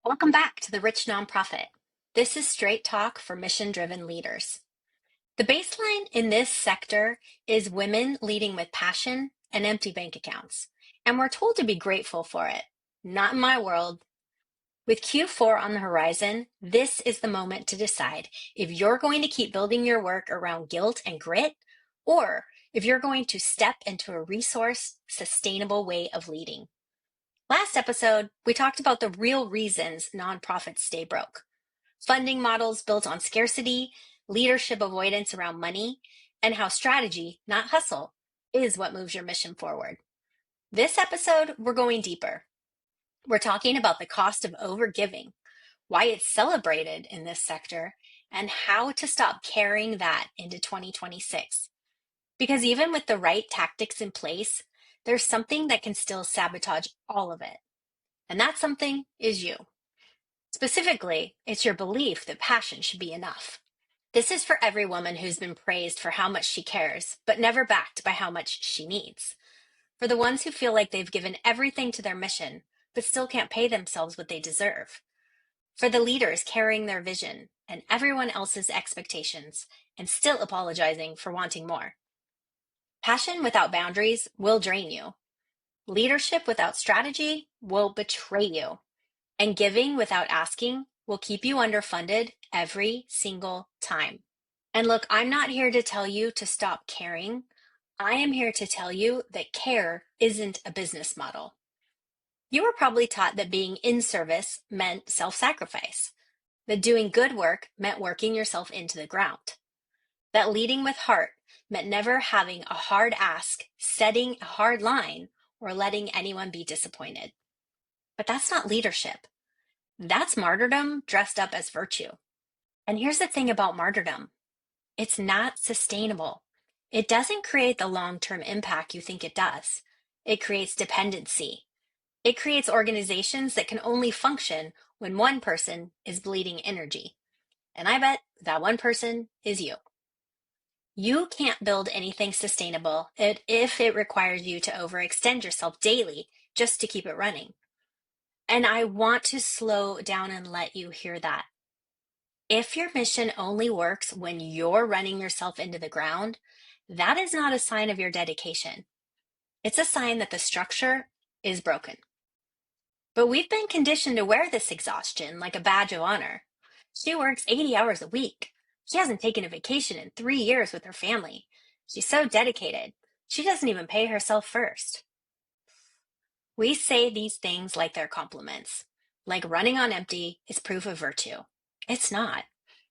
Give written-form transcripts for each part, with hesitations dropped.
Welcome back to the Rich Nonprofit. This is straight talk for mission-driven leaders. The baseline in this sector is women leading with passion and empty bank accounts, and we're told to be grateful for it. Not in my world. With Q4 on the horizon, this is the moment to decide if you're going to keep building your work around guilt and grit, or if you're going to step into a resource, sustainable way of leading. Last episode, we talked about the real reasons nonprofits stay broke. Funding models built on scarcity, leadership avoidance around money, and how strategy, not hustle, is what moves your mission forward. This episode, we're going deeper. We're talking about the cost of overgiving, why it's celebrated in this sector, and how to stop carrying that into 2026. Because even with the right tactics in place, there's something that can still sabotage all of it. And that something is you. Specifically, it's your belief that passion should be enough. This is for every woman who's been praised for how much she cares, but never backed by how much she needs. For the ones who feel like they've given everything to their mission, but still can't pay themselves what they deserve. For the leaders carrying their vision and everyone else's expectations and still apologizing for wanting more. Passion without boundaries will drain you. Leadership without strategy will betray you. And giving without asking will keep you underfunded every single time. And look, I'm not here to tell you to stop caring. I am here to tell you that care isn't a business model. You were probably taught that being in service meant self-sacrifice, that doing good work meant working yourself into the ground, that leading with heart meant never having a hard ask, setting a hard line, or letting anyone be disappointed. But that's not leadership. That's martyrdom dressed up as virtue. And here's the thing about martyrdom. It's not sustainable. It doesn't create the long-term impact you think it does. It creates dependency. It creates organizations that can only function when one person is bleeding energy. And I bet that one person is you. You can't build anything sustainable if it requires you to overextend yourself daily just to keep it running. And I want to slow down and let you hear that. If your mission only works when you're running yourself into the ground, that is not a sign of your dedication. It's a sign that the structure is broken. But we've been conditioned to wear this exhaustion like a badge of honor. She works 80 hours a week. She hasn't taken a vacation in 3 years with her family. She's so dedicated. She doesn't even pay herself first. We say these things like they're compliments, like running on empty is proof of virtue. It's not.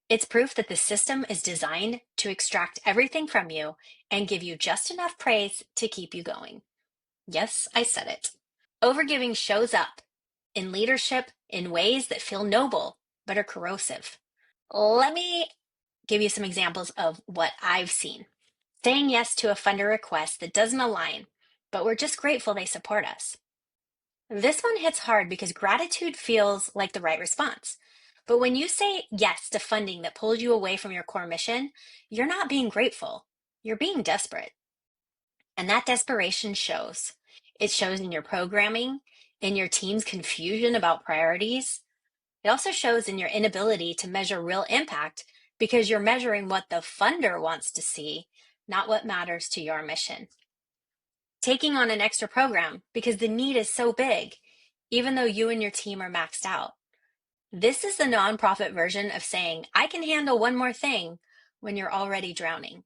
It's proof that the system is designed to extract everything from you and give you just enough praise to keep you going. Yes, I said it. Overgiving shows up in leadership in ways that feel noble but are corrosive. Let me give you some examples of what I've seen. Saying yes to a funder request that doesn't align, but we're just grateful they support us. This one hits hard because gratitude feels like the right response. But when you say yes to funding that pulls you away from your core mission, you're not being grateful. You're being desperate. And that desperation shows. It shows in your programming, in your team's confusion about priorities. It also shows in your inability to measure real impact because you're measuring what the funder wants to see, not what matters to your mission. Taking on an extra program because the need is so big, even though you and your team are maxed out. This is the nonprofit version of saying, I can handle one more thing when you're already drowning.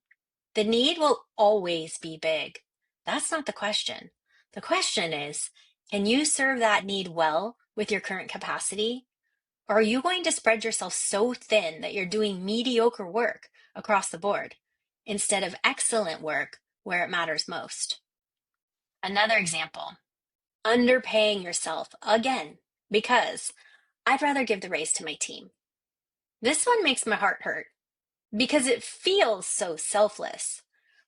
The need will always be big. That's not the question. The question is, can you serve that need well with your current capacity? Or are you going to spread yourself so thin that you're doing mediocre work across the board instead of excellent work where it matters most? Another example, underpaying yourself again because I'd rather give the raise to my team. This one makes my heart hurt because it feels so selfless.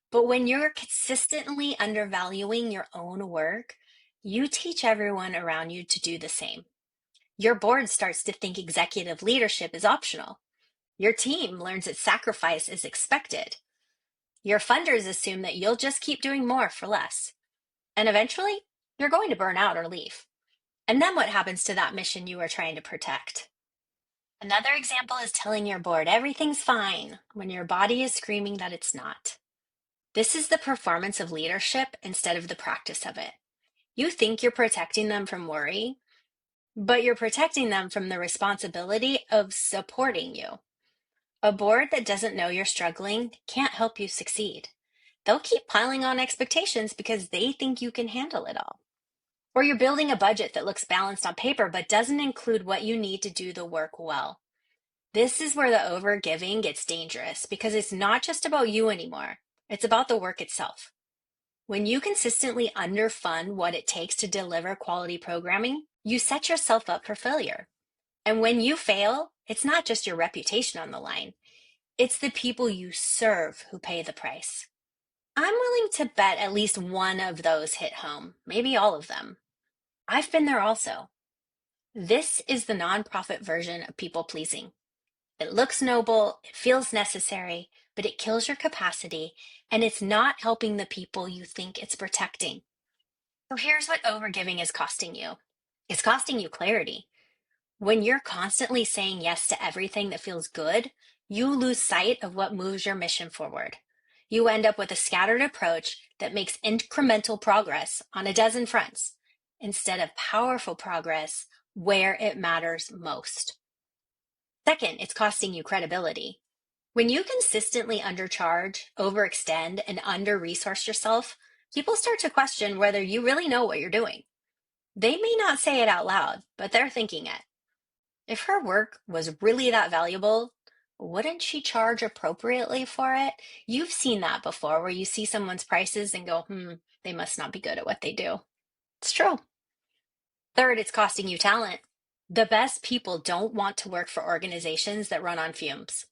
But when you're consistently undervaluing your own work, you teach everyone around you to do the same. Your board starts to think executive leadership is optional. Your team learns that sacrifice is expected. Your funders assume that you'll just keep doing more for less. And eventually, you're going to burn out or leave. And then what happens to that mission you are trying to protect? Another example is telling your board everything's fine when your body is screaming that it's not. This is the performance of leadership instead of the practice of it. You think you're protecting them from worry, but you're protecting them from the responsibility of supporting you. A board that doesn't know you're struggling can't help you succeed. They'll keep piling on expectations because they think you can handle it all. Or you're building a budget that looks balanced on paper but doesn't include what you need to do the work well. This is where the overgiving gets dangerous because it's not just about you anymore. It's about the work itself. When you consistently underfund what it takes to deliver quality programming, you set yourself up for failure. And when you fail, it's not just your reputation on the line. It's the people you serve who pay the price. I'm willing to bet at least one of those hit home, maybe all of them. I've been there also. This is the nonprofit version of people pleasing. It looks noble, it feels necessary, but it kills your capacity, and it's not helping the people you think it's protecting. So here's what overgiving is costing you. It's costing you clarity. When you're constantly saying yes to everything that feels good, you lose sight of what moves your mission forward. You end up with a scattered approach that makes incremental progress on a dozen fronts instead of powerful progress where it matters most. Second, it's costing you credibility. When you consistently undercharge, overextend, and under-resource yourself, people start to question whether you really know what you're doing. They may not say it out loud, but they're thinking it. If her work was really that valuable, wouldn't she charge appropriately for it? You've seen that before, where you see someone's prices and go, they must not be good at what they do. It's true. Third, it's costing you talent. The best people don't want to work for organizations that run on fumes.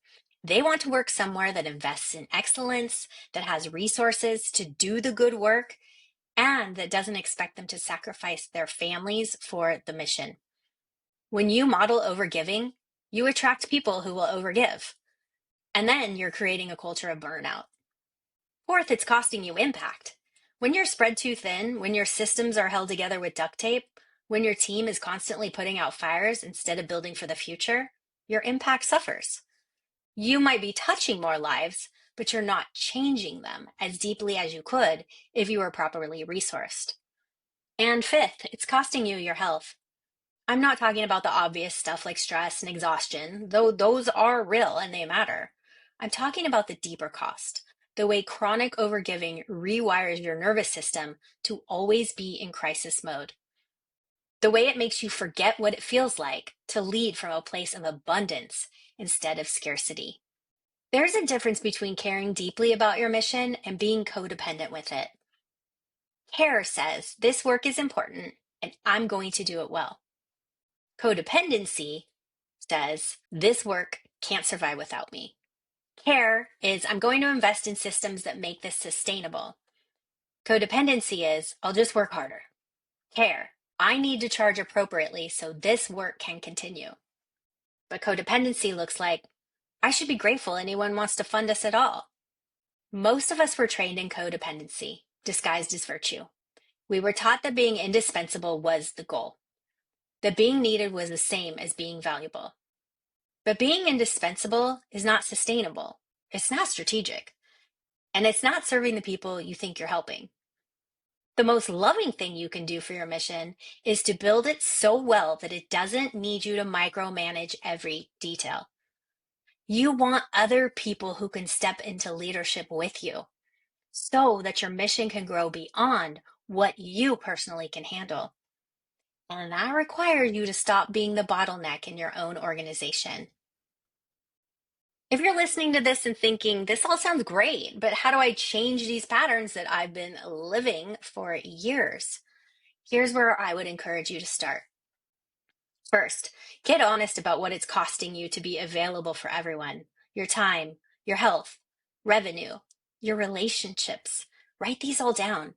They want to work somewhere that invests in excellence, that has resources to do the good work, and that doesn't expect them to sacrifice their families for the mission. When you model overgiving, you attract people who will overgive. And then you're creating a culture of burnout. Fourth, it's costing you impact. When you're spread too thin, when your systems are held together with duct tape, when your team is constantly putting out fires instead of building for the future, your impact suffers. You might be touching more lives, but you're not changing them as deeply as you could if you were properly resourced. And fifth, it's costing you your health. I'm not talking about the obvious stuff like stress and exhaustion, though those are real and they matter. I'm talking about the deeper cost, the way chronic overgiving rewires your nervous system to always be in crisis mode, the way it makes you forget what it feels like to lead from a place of abundance instead of scarcity. There's a difference between caring deeply about your mission and being codependent with it. Care says, this work is important and I'm going to do it well. Codependency says, this work can't survive without me. Care is, I'm going to invest in systems that make this sustainable. Codependency is, I'll just work harder. Care, I need to charge appropriately so this work can continue. But codependency looks like, I should be grateful anyone wants to fund us at all. Most of us were trained in codependency, disguised as virtue. We were taught that being indispensable was the goal, that being needed was the same as being valuable. But being indispensable is not sustainable. It's not strategic. And it's not serving the people you think you're helping. The most loving thing you can do for your mission is to build it so well that it doesn't need you to micromanage every detail. You want other people who can step into leadership with you so that your mission can grow beyond what you personally can handle. And that requires you to stop being the bottleneck in your own organization. If you're listening to this and thinking, this all sounds great, but how do I change these patterns that I've been living for years? Here's where I would encourage you to start. First, get honest about what it's costing you to be available for everyone. Your time, your health, revenue, your relationships. Write these all down.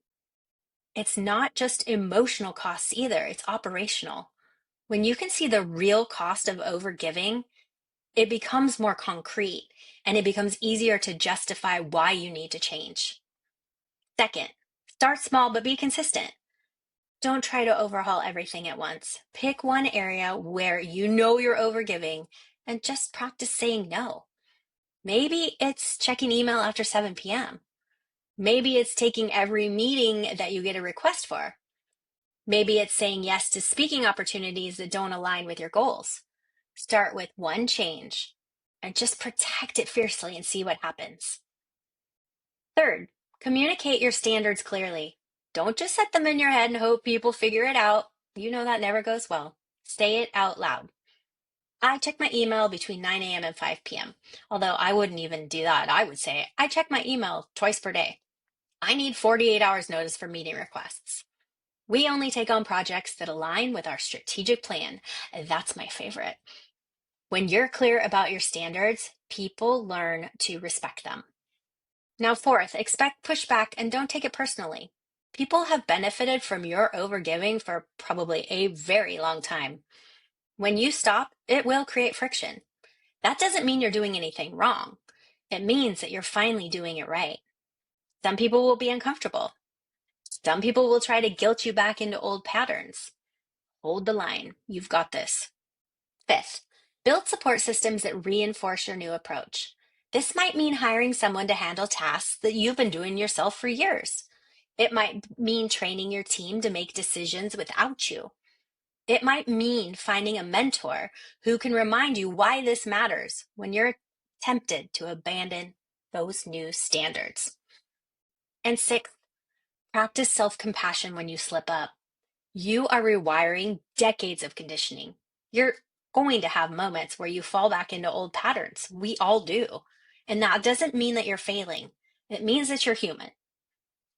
It's not just emotional costs either, it's operational. When you can see the real cost of overgiving, it becomes more concrete and it becomes easier to justify why you need to change. Second, start small but be consistent. Don't try to overhaul everything at once. Pick one area where you know you're overgiving and just practice saying no. Maybe it's checking email after 7 p.m. Maybe it's taking every meeting that you get a request for. Maybe it's saying yes to speaking opportunities that don't align with your goals. Start with one change and just protect it fiercely and see what happens. Third, communicate your standards clearly. Don't just set them in your head and hope people figure it out. You know that never goes well. Say it out loud. I check my email between 9 a.m. and 5 p.m. Although I wouldn't even do that. I would say I check my email twice per day. I need 48 hours notice for meeting requests. We only take on projects that align with our strategic plan. That's my favorite. When you're clear about your standards, people learn to respect them. Now, fourth, expect pushback and don't take it personally. People have benefited from your overgiving for probably a very long time. When you stop, it will create friction. That doesn't mean you're doing anything wrong. It means that you're finally doing it right. Some people will be uncomfortable. Some people will try to guilt you back into old patterns. Hold the line. You've got this. Fifth, build support systems that reinforce your new approach. This might mean hiring someone to handle tasks that you've been doing yourself for years. It might mean training your team to make decisions without you. It might mean finding a mentor who can remind you why this matters when you're tempted to abandon those new standards. And sixth, practice self-compassion when you slip up. You are rewiring decades of conditioning. You're going to have moments where you fall back into old patterns. We all do. And that doesn't mean that you're failing. It means that you're human.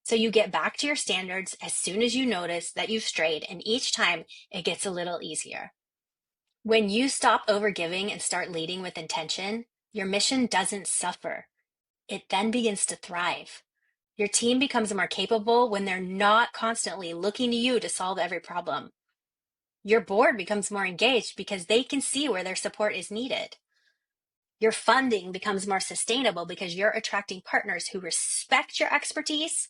So you get back to your standards as soon as you notice that you've strayed, and each time it gets a little easier. When you stop overgiving and start leading with intention, your mission doesn't suffer. It then begins to thrive. Your team becomes more capable when they're not constantly looking to you to solve every problem. Your board becomes more engaged because they can see where their support is needed. Your funding becomes more sustainable because you're attracting partners who respect your expertise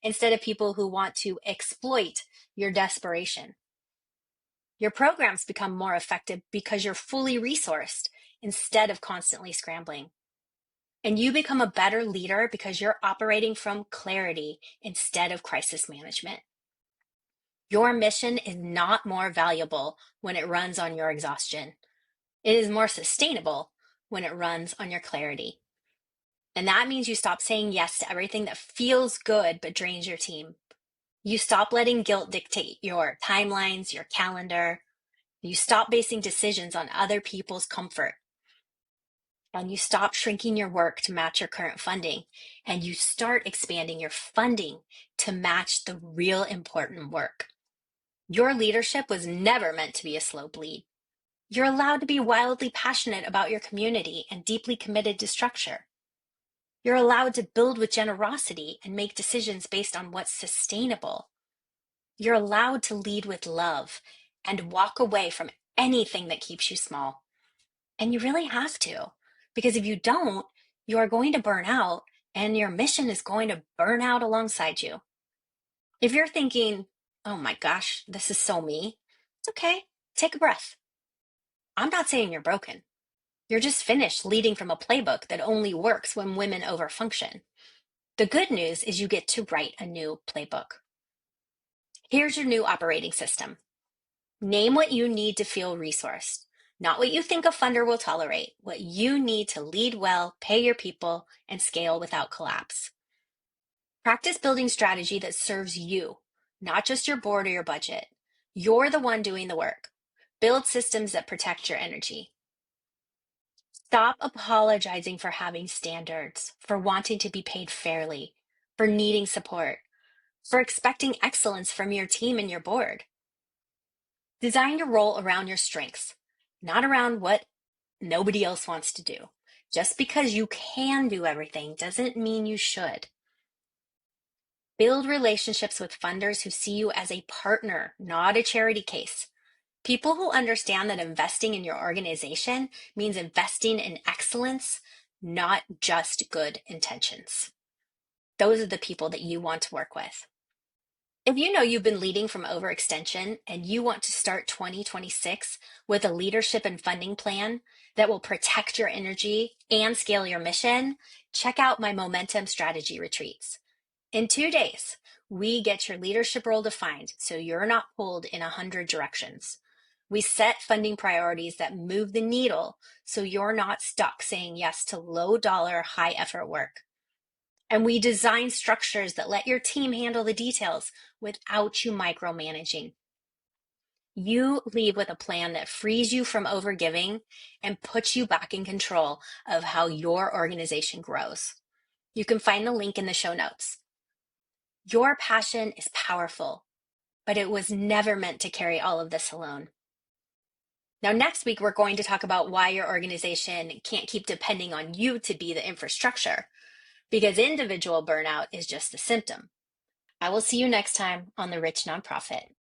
instead of people who want to exploit your desperation. Your programs become more effective because you're fully resourced instead of constantly scrambling. And you become a better leader because you're operating from clarity instead of crisis management. Your mission is not more valuable when it runs on your exhaustion. It is more sustainable when it runs on your clarity. And that means you stop saying yes to everything that feels good but drains your team. You stop letting guilt dictate your timelines, your calendar. You stop basing decisions on other people's comfort. And you stop shrinking your work to match your current funding. And you start expanding your funding to match the real important work. Your leadership was never meant to be a slow bleed. You're allowed to be wildly passionate about your community and deeply committed to structure. You're allowed to build with generosity and make decisions based on what's sustainable. You're allowed to lead with love and walk away from anything that keeps you small. And you really have to, because if you don't, you are going to burn out and your mission is going to burn out alongside you. If you're thinking, oh my gosh, this is so me, it's okay. Take a breath. I'm not saying you're broken. You're just finished leading from a playbook that only works when women overfunction. The good news is you get to write a new playbook. Here's your new operating system. Name what you need to feel resourced, not what you think a funder will tolerate, what you need to lead well, pay your people, and scale without collapse. Practice building strategy that serves you, not just your board or your budget. You're the one doing the work. Build systems that protect your energy. Stop apologizing for having standards, for wanting to be paid fairly, for needing support, for expecting excellence from your team and your board. Design your role around your strengths, not around what nobody else wants to do. Just because you can do everything doesn't mean you should. Build relationships with funders who see you as a partner, not a charity case. People who understand that investing in your organization means investing in excellence, not just good intentions. Those are the people that you want to work with. If you know you've been leading from overextension and you want to start 2026 with a leadership and funding plan that will protect your energy and scale your mission, check out my Momentum Strategy Retreats. In 2 days, we get your leadership role defined so you're not pulled in 100 directions. We set funding priorities that move the needle so you're not stuck saying yes to low dollar, high effort work. And we design structures that let your team handle the details without you micromanaging. You leave with a plan that frees you from overgiving and puts you back in control of how your organization grows. You can find the link in the show notes. Your passion is powerful, but it was never meant to carry all of this alone. Now, next week, we're going to talk about why your organization can't keep depending on you to be the infrastructure, because individual burnout is just a symptom. I will see you next time on The Rich Nonprofit.